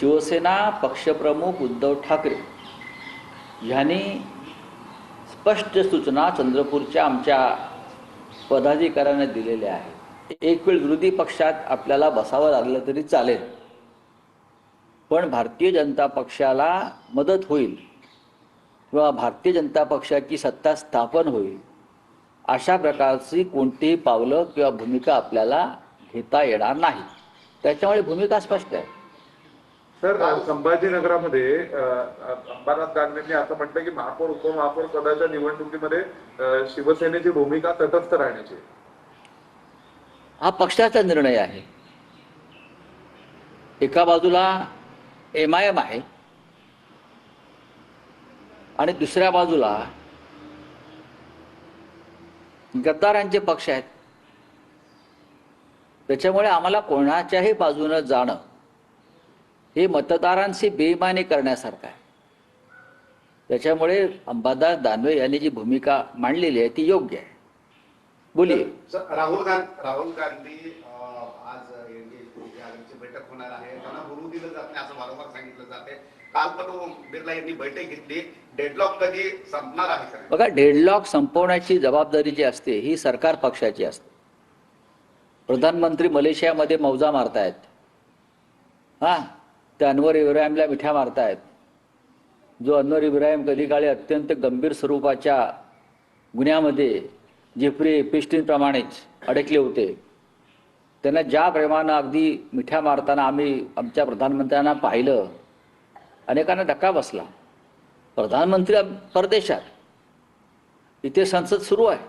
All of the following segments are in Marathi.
शिवसेना पक्षप्रमुख उद्धव ठाकरे यांनी स्पष्ट सूचना चंद्रपूरच्या आमच्या पदाधिकाऱ्यांना दिलेल्या आहेत। एक वेळ विरोधी पक्षात आपल्याला बसावं लागलं तरी चालेल, पण भारतीय जनता पक्षाला मदत होईल किंवा भारतीय जनता पक्षाची सत्ता स्थापन होईल अशा प्रकारची कोणतीही पावलं किंवा भूमिका आपल्याला घेता येणार नाही। त्याच्यामुळे भूमिका स्पष्ट आहे। सर, संभाजीनगरामध्ये अंबादास दानवेंनी असं म्हटलं की महापौर उपमहापौर पदाच्या निवडणुकीमध्ये शिवसेनेची भूमिका तटस्थ राहण्याची। हा पक्षाचा निर्णय आहे। एका बाजूला MIM आहे आणि दुसऱ्या बाजूला गद्दारांचे पक्ष आहेत। त्याच्यामुळे आम्हाला कोणाच्याही बाजूने जाणं हे मतदारांची बेईमानी करण्यासारखं आहे। त्याच्यामुळे अंबादास दानवे यांनी जी भूमिका मांडलेली आहे ती योग्य आहे। बोलिए। राहुल गांधी आज यांची बैठक होणार आहे, त्यांना बोलू दिलं जात नाही असं वारंवार सांगितलं जाते। काल पण ओम बिर्ला यांनी बैठक घेतली। डेडलॉक कधी संपणार आहे? बघा, डेडलॉक संपवण्याची जबाबदारी जी असते ही सरकार पक्षाची असते। प्रधानमंत्री मलेशियामध्ये मौजा मारतायत, ते अनवर इब्राहिमला मिठ्या मारतायत। जो अनवर इब्राहिम कधी काळी अत्यंत गंभीर स्वरूपाच्या गुन्ह्यामध्ये जेफ्री एपिस्टीन प्रमाणेच अडकले होते, त्यांना ज्या प्रेमानं अगदी मिठ्या मारताना आम्ही आमच्या प्रधानमंत्र्यांना पाहिलं, अनेकांना धक्का बसला। प्रधानमंत्री परदेशात, इथे संसद सुरू आहे।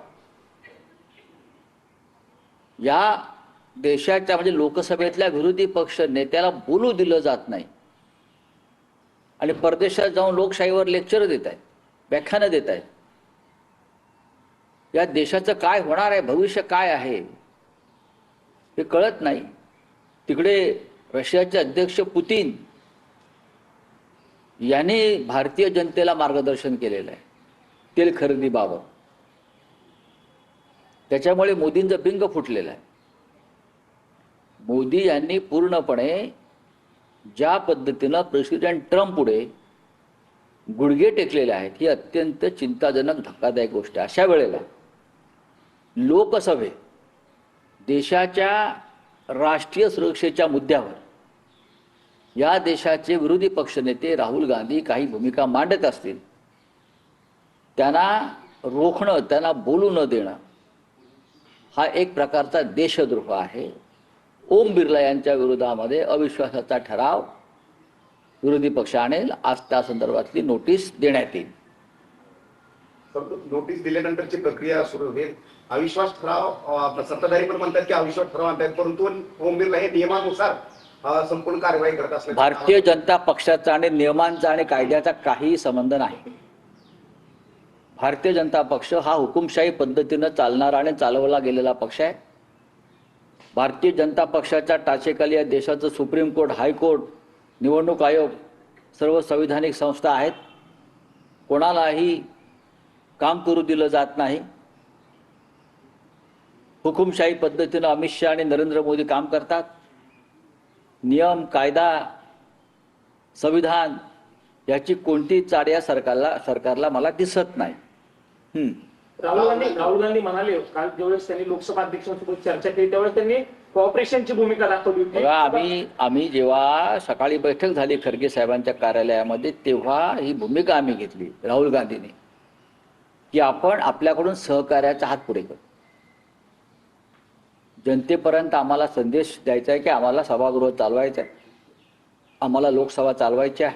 या देशाच्या म्हणजे लोकसभेतल्या विरोधी पक्ष नेत्याला बोलू दिलं जात नाही आणि परदेशात जाऊन लोकशाहीवर लेक्चर देत आहेत, व्याख्यानं देत आहेत। या देशाचं काय होणार आहे, भविष्य काय आहे हे कळत नाही। तिकडे रशियाचे अध्यक्ष पुतीन यांनी भारतीय जनतेला मार्गदर्शन केलेलं आहे तेल खरेदीबाबत। त्याच्यामुळे मोदींचं बिंग फुटलेलं आहे। मोदी यांनी पूर्णपणे ज्या पद्धतीनं प्रेसिडेंट ट्रम्प पुढे गुडघे टेकलेले आहेत ही अत्यंत चिंताजनक धक्कादायक गोष्ट आहे। अशा वेळेला लोकसभेत देशाच्या राष्ट्रीय सुरक्षेच्या मुद्द्यावर या देशाचे विरोधी पक्षनेते राहुल गांधी काही भूमिका मांडत असतील, त्यांना रोखणं, त्यांना बोलू न देणं हा एक प्रकारचा देशद्रोह आहे। ओम बिर्ला यांच्या विरोधामध्ये अविश्वासाचा ठराव विरोधी पक्ष आणेल। आज त्या संदर्भातली नोटीस देण्यात येईल। नोटीस दिल्यानंतरची प्रक्रिया सुरू होईल। अविश्वास ठराव सत्ताधारी पण म्हणतात की अविश्वास ठराव आणतात, परंतु ओम बिर्ला हे नियमानुसार संपूर्ण कारवाई करत असतात। भारतीय जनता पक्षाचा आणि नियमांचा आणि कायद्याचा काही संबंध नाही। भारतीय जनता पक्ष हा हुकुमशाही पद्धतीनं चालणारा आणि चालवला गेलेला पक्ष आहे। भारतीय जनता पक्षाच्या टाचेखाली या देशाचं सुप्रीम कोर्ट, हायकोर्ट, निवडणूक आयोग सर्व संविधानिक संस्था आहेत। कोणालाही काम करू दिलं जात नाही। हुकुमशाही पद्धतीनं अमित शहा आणि नरेंद्र मोदी काम करतात। नियम, कायदा, संविधान याची कोणती चाड या सरकारला मला दिसत नाही। राहुल गांधी म्हणाले काल ज्यावेळेस त्यांनी लोकसभा अध्यक्षांसोबत चर्चा केली त्यावेळेस त्यांनी कॉपरेशनची भूमिका दाखवली होती। आम्ही जेव्हा सकाळी बैठक झाली खरगे साहेबांच्या कार्यालयामध्ये तेव्हा ही भूमिका आम्ही घेतली राहुल गांधीने की आपण आपल्याकडून सहकार्याचा हात पुढे करू। जनतेपर्यंत आम्हाला संदेश द्यायचा आहे की आम्हाला सभागृह चालवायचं आहे, आम्हाला लोकसभा चालवायची आहे,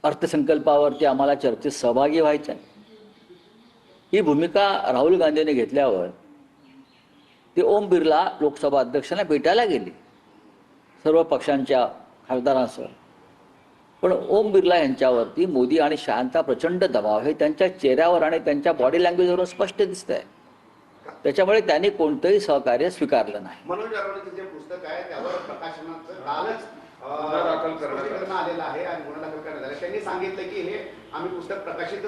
अर्थसंकल्पावरती आम्हाला चर्चेत सहभागी व्हायचं आहे। ही भूमिका राहुल गांधीने घेतल्यावर ते ओम बिर्ला लोकसभा अध्यक्षांना भेटायला गेले सर्व पक्षांच्या खासदारांसह। पण ओम बिर्ला यांच्यावरती मोदी आणि शहांचा प्रचंड दबाव हे त्यांच्या चेहऱ्यावर आणि त्यांच्या बॉडी लँग्वेजवरून स्पष्ट दिसतंय। त्याच्यामुळे त्यांनी कोणतंही सहकार्य स्वीकारलं नाही। मनोज अरोराचं जे पुस्तक आहे त्यावर प्रकाशनाचं कालच आलेलं आहे आणि गुन्हा दाखल करण्यात आला। त्यांनी सांगितलं की हे आम्ही पुस्तक प्रकाशित